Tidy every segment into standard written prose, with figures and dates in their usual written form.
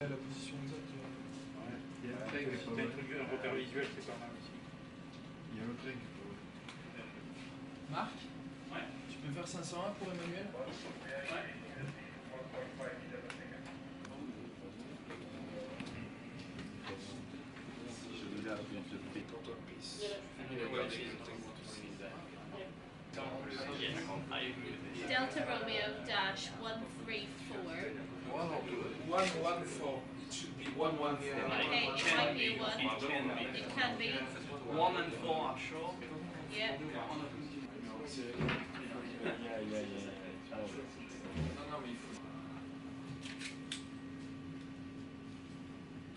La position exacte. Ouais. Il y a un truc, si tu as un repère visuel, c'est pas mal aussi. Il y a un truc. Marc, Ouais. tu peux faire 501 pour Emmanuel? Ouais. Delta Romeo dash 134. 114. It should be 114. Okay, it might be a 1. It can be. 1 and 4 are sure. Yeah.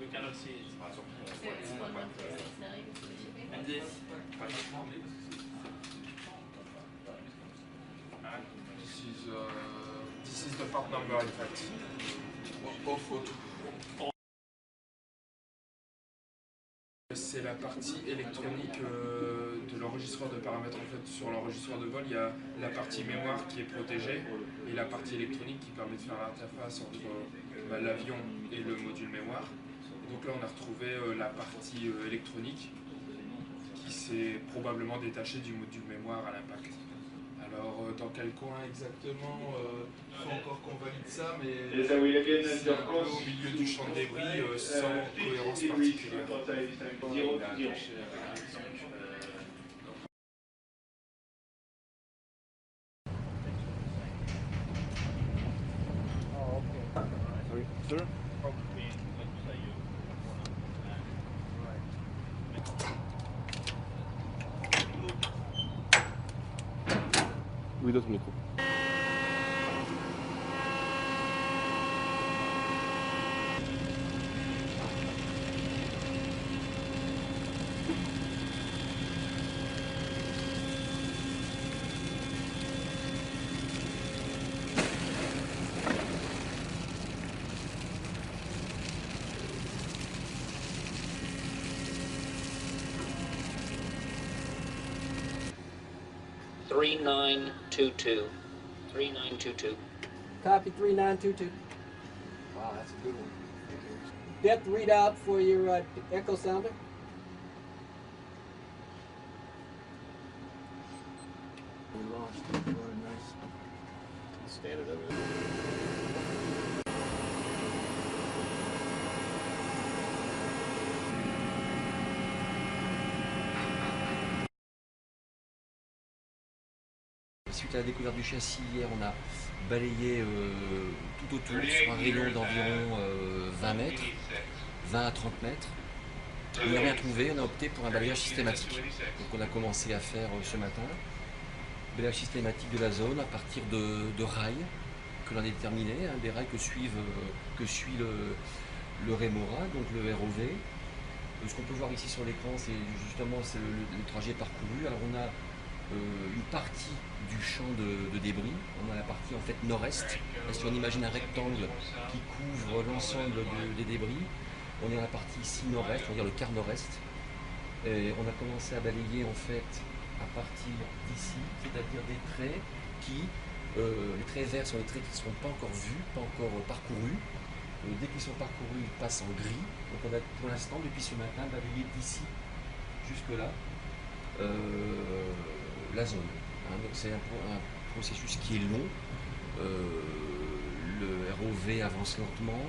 We cannot see it. So it's 11469. And this? This is the part number in fact. 042. C'est la partie électronique de l'enregistreur de paramètres. En fait, sur l'enregistreur de vol, il y a la partie mémoire qui est protégée et la partie électronique qui permet de faire l'interface entre l'avion et le module mémoire. Et donc là, on a retrouvé la partie électronique qui s'est probablement détachée du module mémoire à l'impact. Alors, dans quel coin exactement, il faut encore qu'on valide ça, mais c'est un peu au milieu du champ de débris, sans cohérence particulière. Sorry, sir? Oui, d'autres micros. Copy 3922. Wow, that's a good one. Depth readout for your echo sounder. We launched it. Really nice. Stand it over there. Suite à la découverte du châssis hier, on a balayé tout autour sur un rayon d'environ 20 mètres, 20 à 30 mètres. On n'a rien trouvé, on a opté pour un balayage systématique. Donc on a commencé à faire ce matin, balayage systématique de la zone à partir de rails que l'on a déterminés, hein, des rails que suit le Remora, donc le ROV. Ce qu'on peut voir ici sur l'écran, c'est justement le trajet parcouru. Alors on a une partie du champ de débris. On a la partie en fait nord-est. Si on imagine un rectangle qui couvre l'ensemble des débris, on est à la partie ici nord-est, on va dire le quart nord-est. Et on a commencé à balayer en fait à partir d'ici, c'est-à-dire des traits qui, les traits verts sont les traits qui ne sont pas encore vus, pas encore parcourus. Dès qu'ils sont parcourus, ils passent en gris. Donc on a pour l'instant, depuis ce matin, balayé d'ici jusque là. La zone. Hein, donc c'est un processus qui est long. Le ROV avance lentement.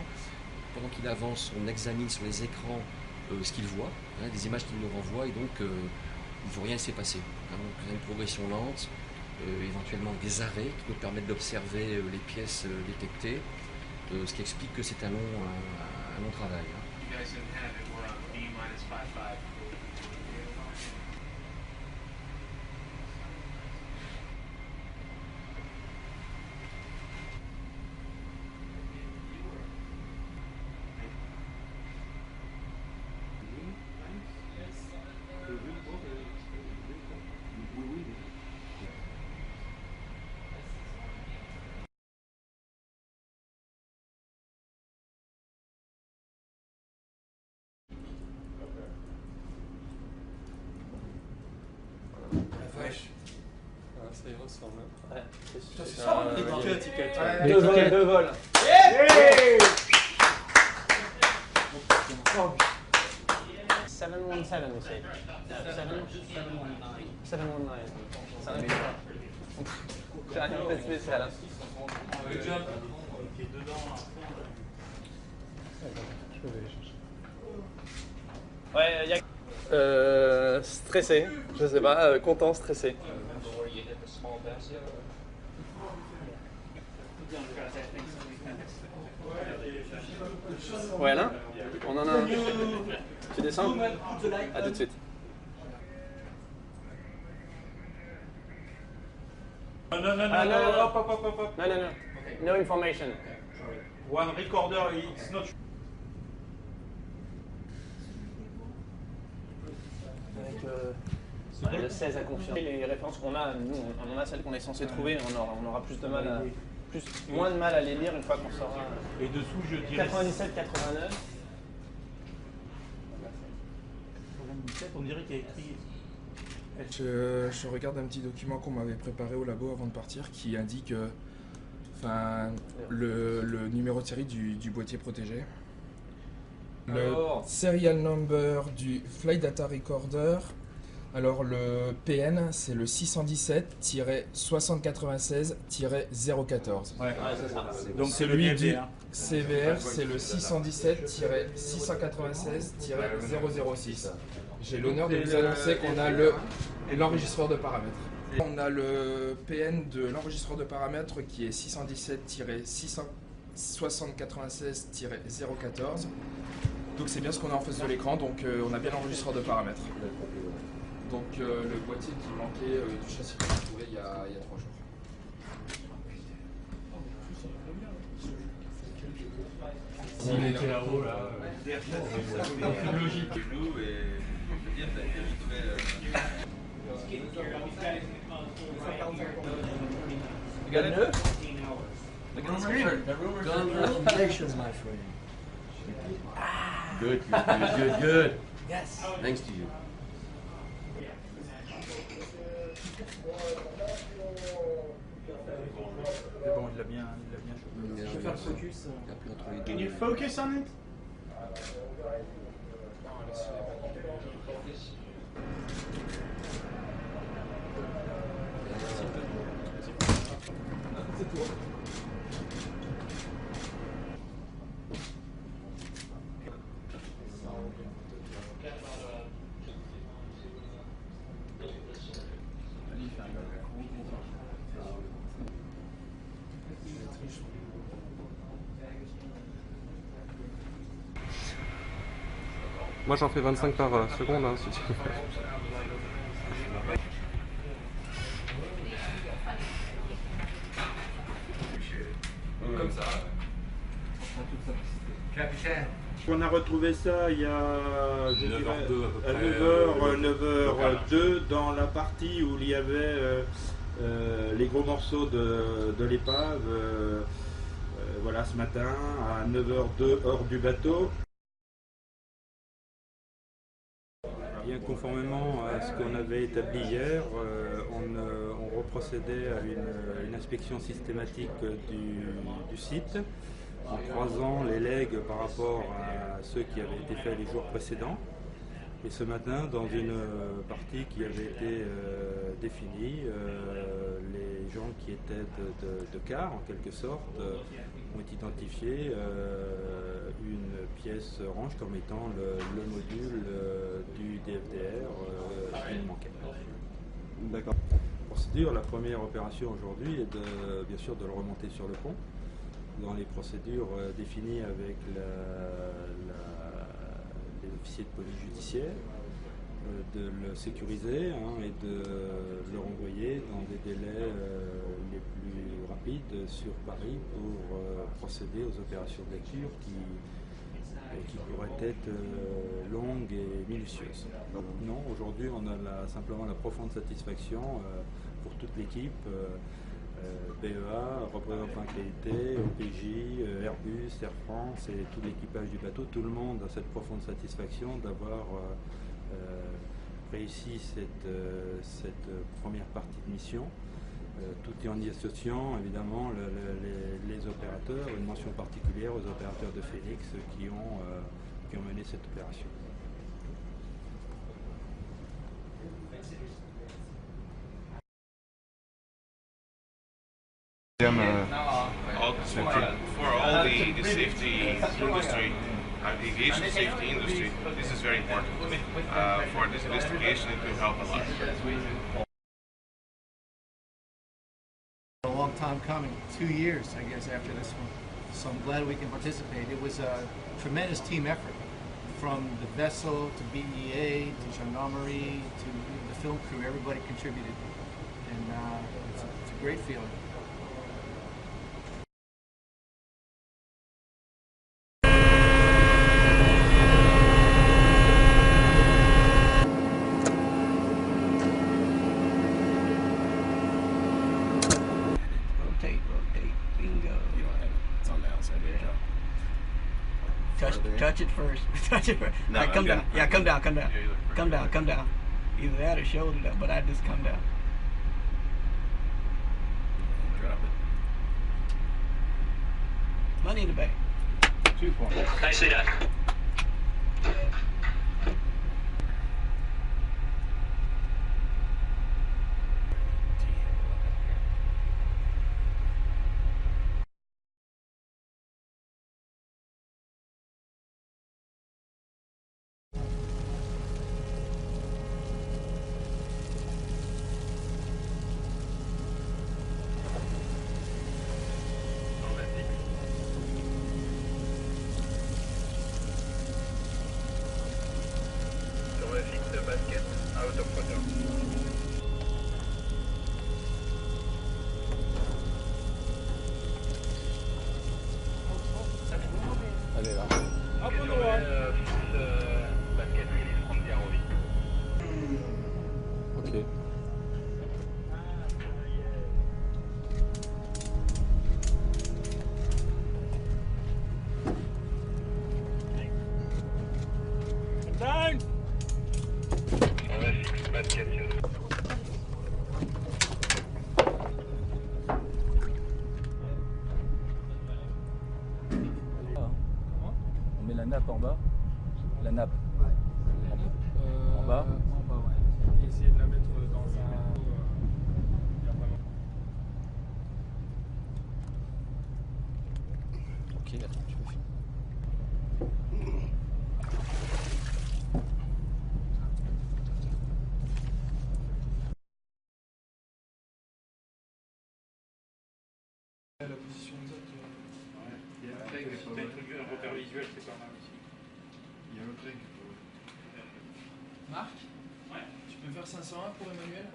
Pendant qu'il avance, on examine sur les écrans ce qu'il voit, hein, des images qu'il nous renvoie, et donc il ne faut rien laisser passer. Hein, donc il y a une progression lente, éventuellement des arrêts qui nous permettent d'observer les pièces détectées, ce qui explique que c'est un long travail. Hein. Ça y ressemble. Ouais, Ça se sent, l'étiquette. Deux vols. Yeah. 717, we say. 719. C'est un peu spécial. Ouais, y a... stressé, je sais pas, content, stressé. Ouais, là, on en a un. Tu descends? À tout de suite. No, No, no information. One recorder, it's not. Avec le 16 à confirmer. Les références qu'on a, nous, on en a celles qu'on est censé trouver, on aura plus de mal à, moins de mal à les lire une fois qu'on saura. Et dessous, je dirais. 97, 89. 97, on dirait qu'il y a écrit. Je regarde un petit document qu'on m'avait préparé au labo avant de partir qui indique le numéro de série du boîtier protégé. Le serial number du Flight Data Recorder. Alors le PN c'est le 617-6096-014. Ouais, c'est ça. Donc c'est le Celui du BFDR. CVR c'est le 617-696-006. J'ai l'honneur de vous annoncer qu'on a l'enregistreur de paramètres. On a le PN de l'enregistreur de paramètres qui est 617-6096-014. Donc c'est bien ce qu'on a en face de l'écran, donc on a bien l'enregistreur de paramètres. Donc le boîtier qui manquait du châssis qu'on a trouvé il y a 3 jours. On était là-haut, là. C'est logique. Et je veux dire, ça a été vite fait. You got it? Look at the screen. Congratulations, my friend. Good. Yes. Thanks to you. Mais bon, il l'a bien chopé. Je vais faire le focus. Can you focus on it? Moi j'en fais 25 par seconde, hein, si tu veux. Comme ça. Capitaine. On a retrouvé ça il y a 9h02 à peu près. 9h02 dans la partie où il y avait les gros morceaux de l'épave. Voilà, ce matin à 9h02 hors du bateau. Bien conformément à ce qu'on avait établi hier, on reprocédait à une inspection systématique du site en croisant les legs par rapport à ceux qui avaient été faits les jours précédents. Et ce matin, dans une partie qui avait été définie, les gens qui étaient de quart, en quelque sorte, ont identifié une pièce orange comme étant le module du DFDR qui manquait. D'accord. Procédure, la première opération aujourd'hui est bien sûr de le remonter sur le pont, dans les procédures définies avec les officiers de police judiciaire, de le sécuriser et de le renvoyer dans des délais les plus rapides sur Paris pour procéder aux opérations de lecture qui pourraient être longues et minutieuses. Non, aujourd'hui on a simplement la profonde satisfaction pour toute l'équipe, BEA, représentant qualité, OPJ, Airbus, Air France et tout l'équipage du bateau, tout le monde a cette profonde satisfaction d'avoir réussi cette première partie de mission, tout en y associant évidemment les opérateurs, une mention particulière aux opérateurs de Phoenix qui ont qui ont mené cette opération. For all the safety industry, aviation safety industry, this is very important. For this investigation, it will help a lot. A long time coming, 2 years, I guess, after this one. So I'm glad we can participate. It was a tremendous team effort, from the vessel to BEA to gendarmerie to the film crew. Everybody contributed, and it's a great feeling. Rotate, bingo. It's on the outside there. Touch it first. Touch it first. No, All right, come down. Yeah, come down. Yeah, you look pretty Come down. Either that or shoulder it up, but I just come down. Drop it. Money in the bank. 2 points. Nicely done. Basket, out of photo. Allez là. Basket release from the ROV. Ok. Down! Basket, On met la nappe en bas. La nappe. En bas. Ouais. Et essayer de la mettre dans un. Ok, attends, tu peux filmer. La position exacte. Il y a le tag, peut-être un repère visuel, c'est pas mal aussi. Il y a le tag. Marc, tu peux faire 501 pour Emmanuel?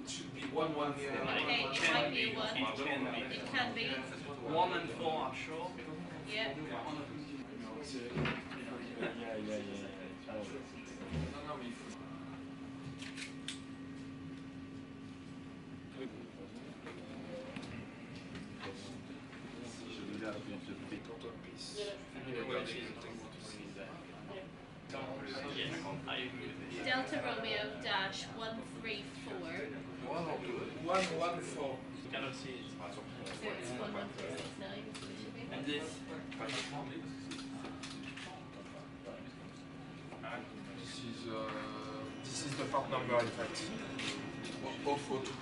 It should be 114. Okay, it might be 1. It can be. 1 and 4 are sure. Yeah. Delta Romeo dash 134. 114. So it's 11469. And this. This is the part number in fact. All photo.